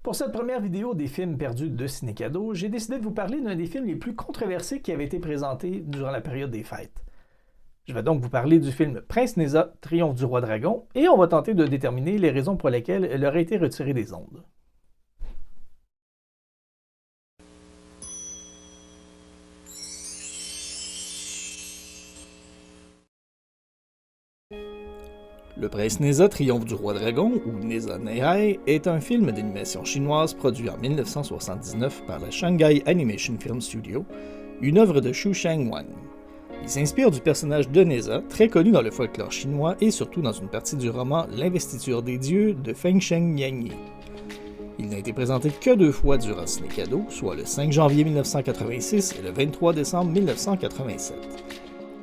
Pour cette première vidéo des films perdus de Ciné-Cadeau, j'ai décidé de vous parler d'un des films les plus controversés qui avait été présenté durant la période des fêtes. Je vais donc vous parler du film Prince Nezha, Triomphe du Roi Dragon, et on va tenter de déterminer les raisons pour lesquelles elle aurait été retirée des ondes. Le Prince Nezha, Triomphe du Roi Dragon, ou Nezha Neihai, est un film d'animation chinoise produit en 1979 par la Shanghai Animation Film Studio, une œuvre de Xu Shengwan. Il s'inspire du personnage de Nezha, très connu dans le folklore chinois et surtout dans une partie du roman L'Investiture des dieux de Feng Sheng Yanyi. Il n'a été présenté que 2 fois durant Ciné-Cadeau, soit le 5 janvier 1986 et le 23 décembre 1987.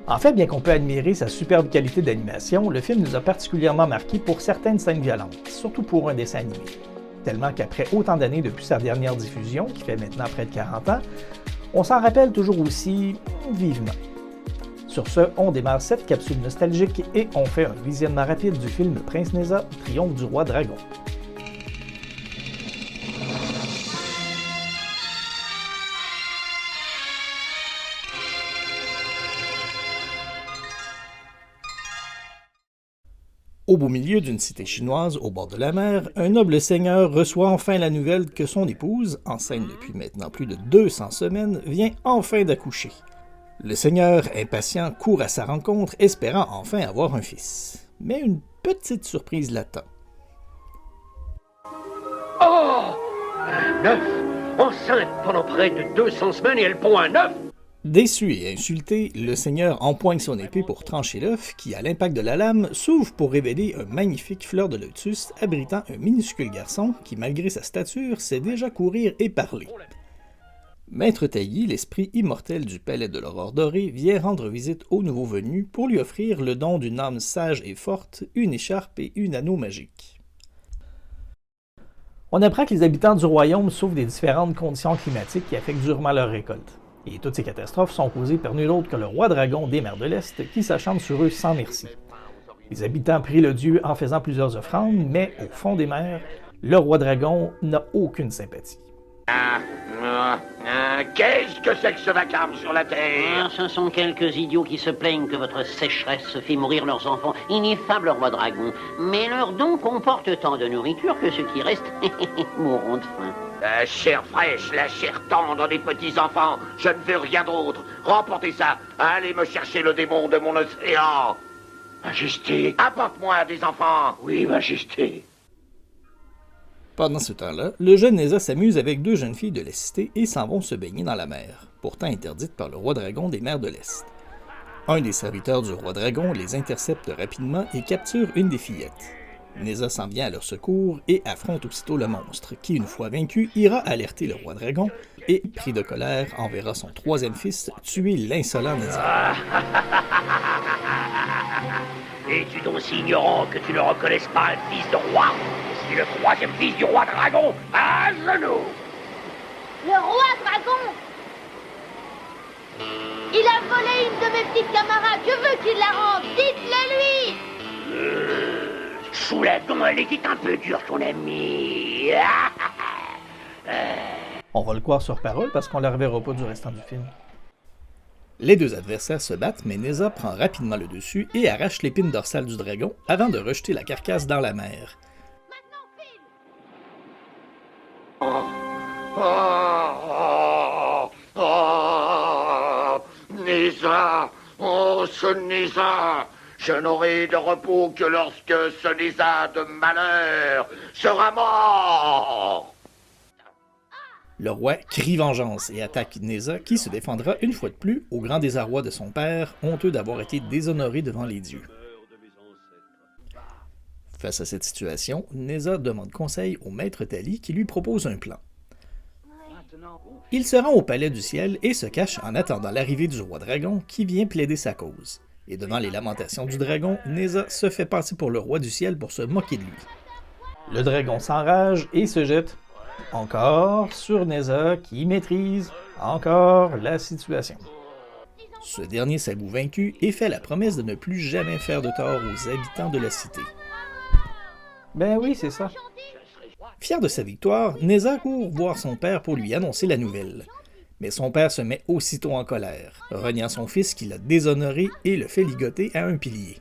En fait, bien qu'on peut admirer sa superbe qualité d'animation, le film nous a particulièrement marqué pour certaines scènes violentes, surtout pour un dessin animé. Tellement qu'après autant d'années depuis sa dernière diffusion, qui fait maintenant près de 40 ans, on s'en rappelle toujours aussi vivement. Sur ce, on démarre cette capsule nostalgique et on fait un visionnement rapide du film Prince Nezha, Triomphe du Roi Dragon. Au beau milieu d'une cité chinoise au bord de la mer, un noble seigneur reçoit enfin la nouvelle que son épouse, enceinte depuis maintenant plus de 200 semaines, vient enfin d'accoucher. Le seigneur, impatient, court à sa rencontre, espérant enfin avoir un fils. Mais une petite surprise l'attend. Oh! Un œuf! Enceinte pendant près de 200 semaines et elle pond un œuf! Déçu et insulté, le seigneur empoigne son épée pour trancher l'œuf qui, à l'impact de la lame, s'ouvre pour révéler un magnifique fleur de lotus abritant un minuscule garçon qui, malgré sa stature, sait déjà courir et parler. Maître Taillis, l'esprit immortel du palais de l'Aurore dorée, vient rendre visite au nouveau venu pour lui offrir le don d'une âme sage et forte, une écharpe et une anneau magique. On apprend que les habitants du royaume souffrent des différentes conditions climatiques qui affectent durement leur récolte. Et toutes ces catastrophes sont causées par nul autre que le roi dragon des mers de l'Est qui s'acharne sur eux sans merci. Les habitants prient le dieu en faisant plusieurs offrandes, mais au fond des mers, le roi dragon n'a aucune sympathie. Qu'est-ce que c'est que ce vacarme sur la terre? Ce sont quelques idiots qui se plaignent que votre sécheresse fait mourir leurs enfants. Ineffable roi dragon. Mais leur don comporte tant de nourriture que ceux qui restent mourront de faim. La chair fraîche, la chair tendre des petits-enfants. Je ne veux rien d'autre. Remportez ça. Allez me chercher le démon de mon océan. Majesté. Apporte-moi des enfants. Oui, Majesté. Pendant ce temps-là, le jeune Nezha s'amuse avec 2 jeunes filles de la cité et s'en vont se baigner dans la mer, pourtant interdite par le roi dragon des mers de l'Est. Un des serviteurs du roi dragon les intercepte rapidement et capture une des fillettes. Nezha s'en vient à leur secours et affronte aussitôt le monstre, qui, une fois vaincu, ira alerter le roi dragon et, pris de colère, enverra son 3e fils tuer l'insolent Nezha. Es-tu donc si ignorant que tu ne reconnaisses pas un fils de roi? C'est le 3e fils du roi dragon, à genoux! Le roi dragon! Il a volé une de mes petites camarades, je veux qu'il la rende, dites-le lui! Sous la dent, elle était un peu dure, ton ami. On va le croire sur parole parce qu'on ne la reverra pas du restant du film. Les 2 adversaires se battent, mais Nezha prend rapidement le dessus et arrache l'épine dorsale du dragon avant de rejeter la carcasse dans la mer. Nezha! Oh, ce Nezha! Je n'aurai de repos que lorsque ce Nezha de malheur sera mort! Le roi crie vengeance et attaque Nezha qui se défendra une fois de plus au grand désarroi de son père, honteux d'avoir été déshonoré devant les dieux. Face à cette situation, Nezha demande conseil au maître Taillis qui lui propose un plan. Il se rend au palais du ciel et se cache en attendant l'arrivée du roi dragon qui vient plaider sa cause. Et devant les lamentations du dragon, Nezha se fait passer pour le roi du ciel pour se moquer de lui. Le dragon s'enrage et se jette encore sur Nezha qui maîtrise encore la situation. Ce dernier s'avoue vaincu et fait la promesse de ne plus jamais faire de tort aux habitants de la cité. Ben oui, c'est ça. Fier de sa victoire, Neza court voir son père pour lui annoncer la nouvelle. Mais son père se met aussitôt en colère, reniant son fils qui l'a déshonoré et le fait ligoter à un pilier.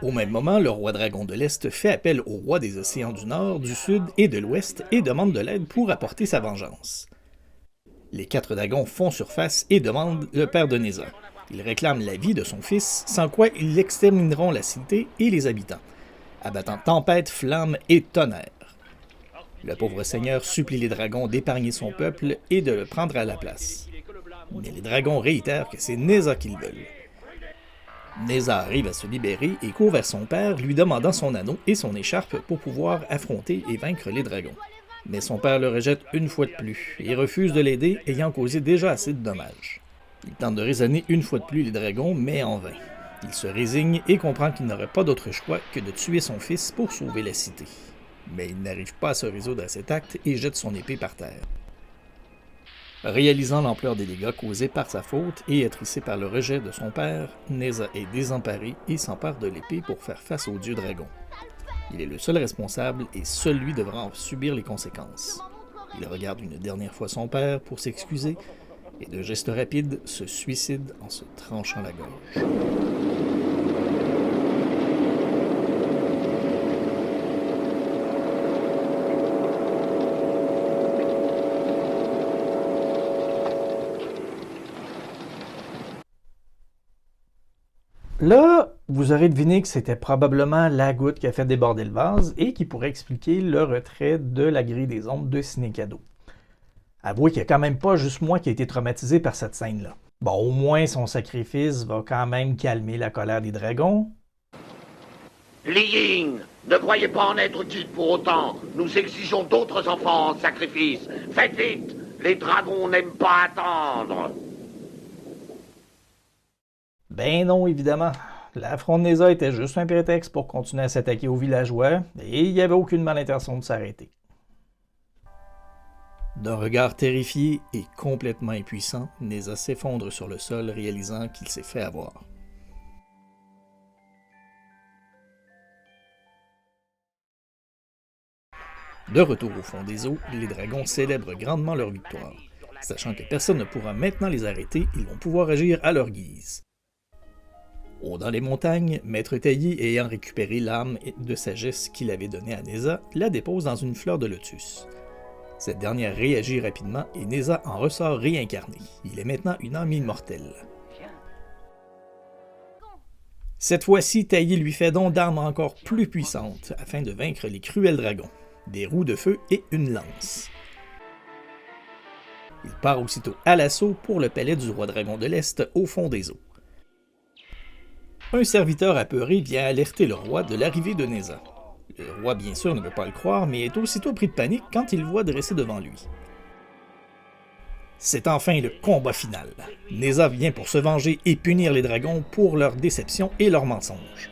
Au même moment, le roi dragon de l'Est fait appel au roi des océans du Nord, du Sud et de l'Ouest et demande de l'aide pour apporter sa vengeance. Les 4 dragons font surface et demandent le père de Neza. Ils réclament la vie de son fils, sans quoi ils extermineront la cité et les habitants, abattant tempête, flammes et tonnerre. Le pauvre seigneur supplie les dragons d'épargner son peuple et de le prendre à la place. Mais les dragons réitèrent que c'est Neza qu'ils veulent. Neza arrive à se libérer et court vers son père, lui demandant son anneau et son écharpe pour pouvoir affronter et vaincre les dragons. Mais son père le rejette une fois de plus et refuse de l'aider, ayant causé déjà assez de dommages. Il tente de raisonner une fois de plus les dragons, mais en vain. Il se résigne et comprend qu'il n'aurait pas d'autre choix que de tuer son fils pour sauver la cité. Mais il n'arrive pas à se résoudre à cet acte et jette son épée par terre. Réalisant l'ampleur des dégâts causés par sa faute et attrissé par le rejet de son père, Neza est désemparé et s'empare de l'épée pour faire face au dieu dragon. Il est le seul responsable et seul lui devra en subir les conséquences. Il regarde une dernière fois son père pour s'excuser et de geste rapide se suicide en se tranchant la gorge. Là, vous aurez deviné que c'était probablement la goutte qui a fait déborder le vase et qui pourrait expliquer le retrait de la grille des ombres de Ciné Cadeau. Avouez qu'il n'y a quand même pas juste moi qui a été traumatisé par cette scène-là. Bon, au moins son sacrifice va quand même calmer la colère des dragons. Li Ying, ne croyez pas en être quitte pour autant. Nous exigeons d'autres enfants en sacrifice. Faites vite, les dragons n'aiment pas attendre. Ben non, évidemment. L'affront de Neza était juste un prétexte pour continuer à s'attaquer aux villageois, et il n'y avait aucune malintention de s'arrêter. D'un regard terrifié et complètement impuissant, Neza s'effondre sur le sol, réalisant qu'il s'est fait avoir. De retour au fond des eaux, les dragons célèbrent grandement leur victoire. Sachant que personne ne pourra maintenant les arrêter, ils vont pouvoir agir à leur guise. Haut dans les montagnes, Maître Taillis, ayant récupéré l'âme de sagesse qu'il avait donnée à Neza, la dépose dans une fleur de lotus. Cette dernière réagit rapidement et Neza en ressort réincarné. Il est maintenant une âme immortelle. Cette fois-ci, Taillis lui fait don d'armes encore plus puissantes afin de vaincre les cruels dragons, des roues de feu et une lance. Il part aussitôt à l'assaut pour le palais du roi dragon de l'Est au fond des eaux. Un serviteur apeuré vient alerter le roi de l'arrivée de Neza. Le roi, bien sûr, ne veut pas le croire, mais est aussitôt pris de panique quand il le voit dressé devant lui. C'est enfin le combat final. Neza vient pour se venger et punir les dragons pour leur déception et leurs mensonges.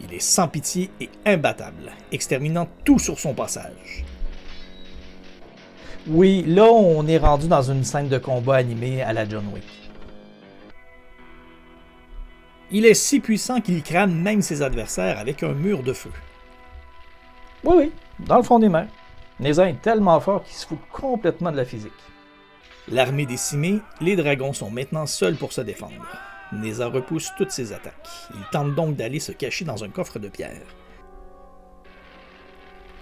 Il est sans pitié et imbattable, exterminant tout sur son passage. Oui, là, on est rendu dans une scène de combat animée à la John Wick. Il est si puissant qu'il crame même ses adversaires avec un mur de feu. Oui, dans le fond des mers. Neza est tellement fort qu'il se fout complètement de la physique. L'armée décimée, les dragons sont maintenant seuls pour se défendre. Neza repousse toutes ses attaques. Il tente donc d'aller se cacher dans un coffre de pierre.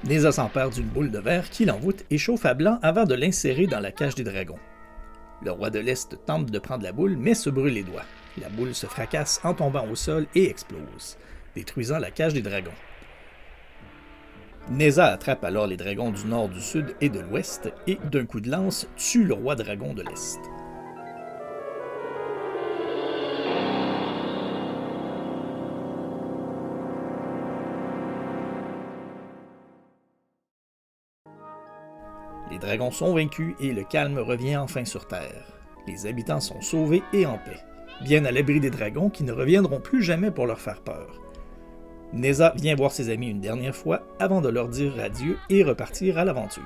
Neza s'empare d'une boule de verre qu'il envoûte et chauffe à blanc avant de l'insérer dans la cage des dragons. Le roi de l'Est tente de prendre la boule mais se brûle les doigts. La boule se fracasse en tombant au sol et explose, détruisant la cage des dragons. Neza attrape alors les dragons du nord, du sud et de l'ouest et, d'un coup de lance, tue le roi dragon de l'Est. Les dragons sont vaincus et le calme revient enfin sur Terre. Les habitants sont sauvés et en paix, bien à l'abri des dragons qui ne reviendront plus jamais pour leur faire peur. Neza vient voir ses amis une dernière fois avant de leur dire adieu et repartir à l'aventure.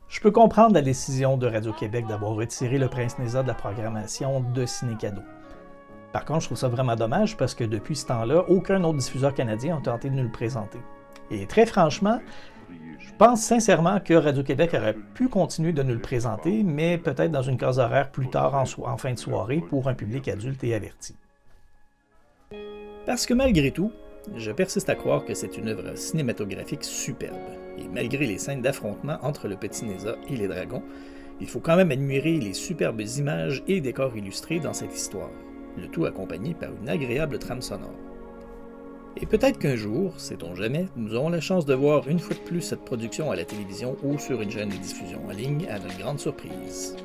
Je peux comprendre la décision de Radio-Québec d'avoir retiré le Prince Neza de la programmation de Ciné Cadeau. Par contre, je trouve ça vraiment dommage parce que depuis ce temps-là, aucun autre diffuseur canadien n'a tenté de nous le présenter. Et très franchement, Je pense sincèrement que Radio-Québec aurait pu continuer de nous le présenter, mais peut-être dans une case horaire plus tard en fin de soirée pour un public adulte et averti. Parce que malgré tout, je persiste à croire que c'est une œuvre cinématographique superbe, et malgré les scènes d'affrontement entre le petit Neza et les dragons, il faut quand même admirer les superbes images et décors illustrés dans cette histoire, le tout accompagné par une agréable trame sonore. Et peut-être qu'un jour, sait-on jamais, nous aurons la chance de voir une fois de plus cette production à la télévision ou sur une chaîne de diffusion en ligne à notre grande surprise.